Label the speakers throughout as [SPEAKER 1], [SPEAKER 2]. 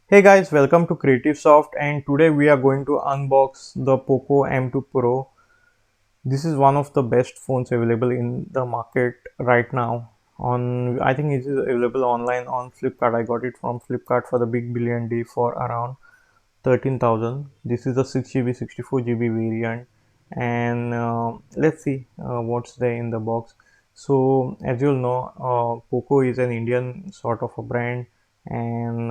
[SPEAKER 1] Hey guys, welcome to Creative Soft, and today we are going to unbox the POCO M2 Pro. This is one of the best phones available in the market right now. I think it is available online on Flipkart. I got it from Flipkart for the big billion day for around 13,000. This is the 6 GB 64 GB variant, and let's see what's there in the box. So as you'll know, POCO is an Indian sort of a brand, and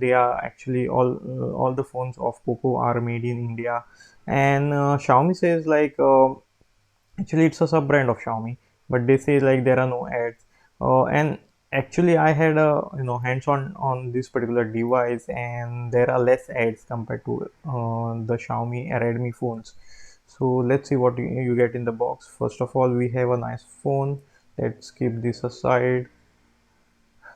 [SPEAKER 1] they are actually all the phones of POCO are made in India. And Xiaomi says like actually it's a sub brand of Xiaomi, but they say like there are no ads. And actually I had a hands on this particular device, and there are less ads compared to the Xiaomi Redmi phones. So let's see what you get in the box. First of all, we have a nice phone. Let's keep this aside.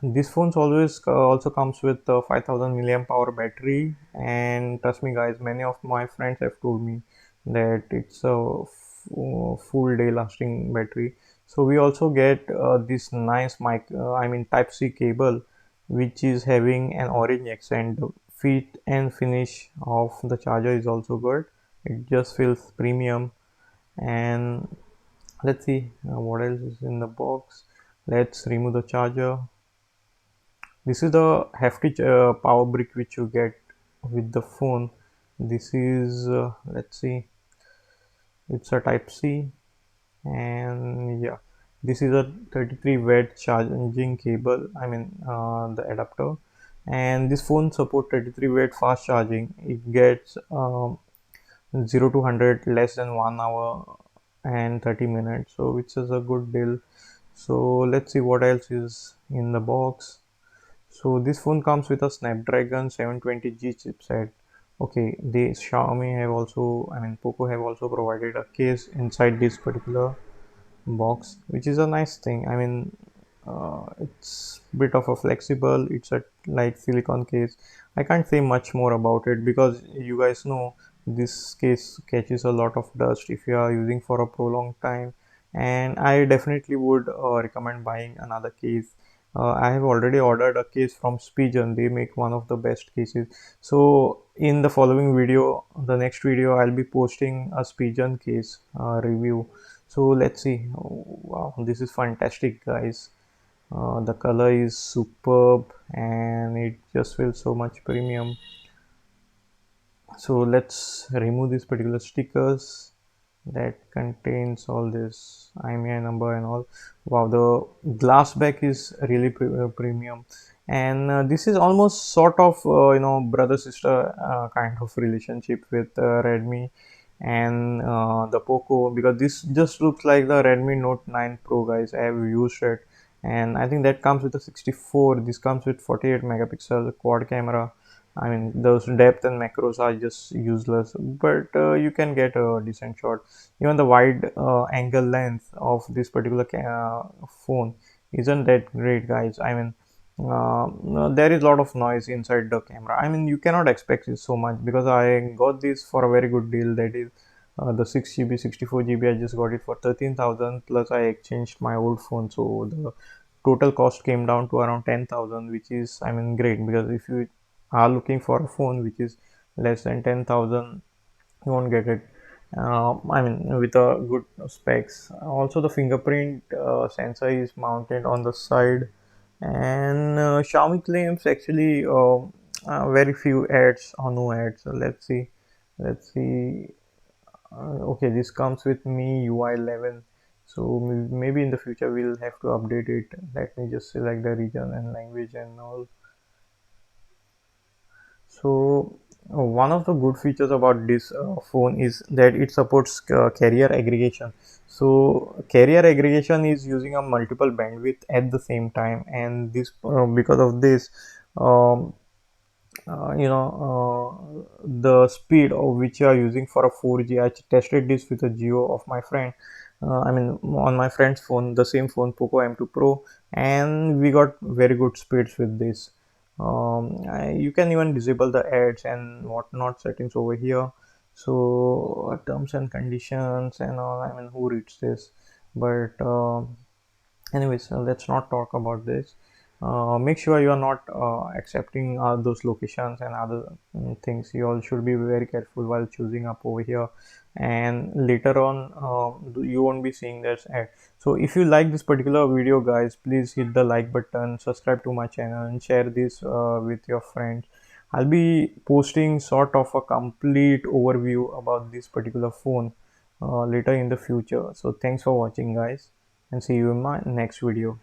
[SPEAKER 1] This phone's always also comes with a 5000 milliamp hour battery, and trust me guys, many of my friends have told me that it's a full day lasting battery. So we also get this nice type C cable, which is having an orange accent. The fit and finish of the charger is also good. It just feels premium. And let's see what else is in the box. Let's remove the charger. This is the hefty power brick which you get with the phone. This is let's see, it's a type C, and yeah, this is a 33-watt charging cable, the adapter. And this phone supports 33-watt fast charging. It gets 0 to 100 less than 1 hour and 30 minutes, so which is a good deal. So let's see what else is in the box. So this phone comes with a Snapdragon 720G chipset. Okay, the Xiaomi have also, POCO have also provided a case inside this particular box, which is a nice thing. It's bit of a flexible. It's a like silicone case. I can't say much more about it because you guys know this case catches a lot of dust if you are using for a prolonged time. And I definitely would recommend buying another case. I have already ordered a case from Spigen. They make one of the best cases. So in the following video, the next video, I'll be posting a Spigen case review. So let's see. Oh, wow, this is fantastic, guys. The color is superb, and it just feels so much premium. So let's remove these particular stickers that contains all this IMEI number and all. Wow, the glass back is really premium, and this is almost sort of brother sister kind of relationship with Redmi and the POCO, because this just looks like the Redmi Note 9 Pro, guys. I have used it, and I think that comes with a 64. This comes with 48 megapixel quad camera. Those depth and macros are just useless, but you can get a decent shot. Even the wide angle length of this particular phone isn't that great, guys. No, there is a lot of noise inside the camera. You cannot expect it so much because I got this for a very good deal. That is the 6 GB 64 GB. I just got it for 13,000, plus I exchanged my old phone, so the total cost came down to around 10,000, which is great, because if you are looking for a phone which is less than 10,000, you won't get it. With a good specs. Also, the fingerprint sensor is mounted on the side, and Xiaomi claims actually very few ads or no ads. So let's see. Okay, this comes with me UI 11. So maybe in the future we'll have to update it. Let me just select the region and language and all. So one of the good features about this phone is that it supports carrier aggregation. So carrier aggregation is using a multiple bandwidth at the same time, and this because of this, um, the speed of which you are using for a 4G. I tested this with a Geo of my friend. On my friend's phone, the same phone, POCO M2 Pro, and we got very good speeds with this. You can even disable the ads and whatnot settings over here. So terms and conditions and all. Who reads this? But anyways, let's not talk about this. make sure you are not accepting those locations and other things. You all should be very careful while choosing up over here, and later on you won't be seeing this ad. So if you like this particular video, guys, please hit the like button, subscribe to my channel, and share this with your friends. I'll be posting sort of a complete overview about this particular phone later in the future. So thanks for watching, guys, and see you in my next video.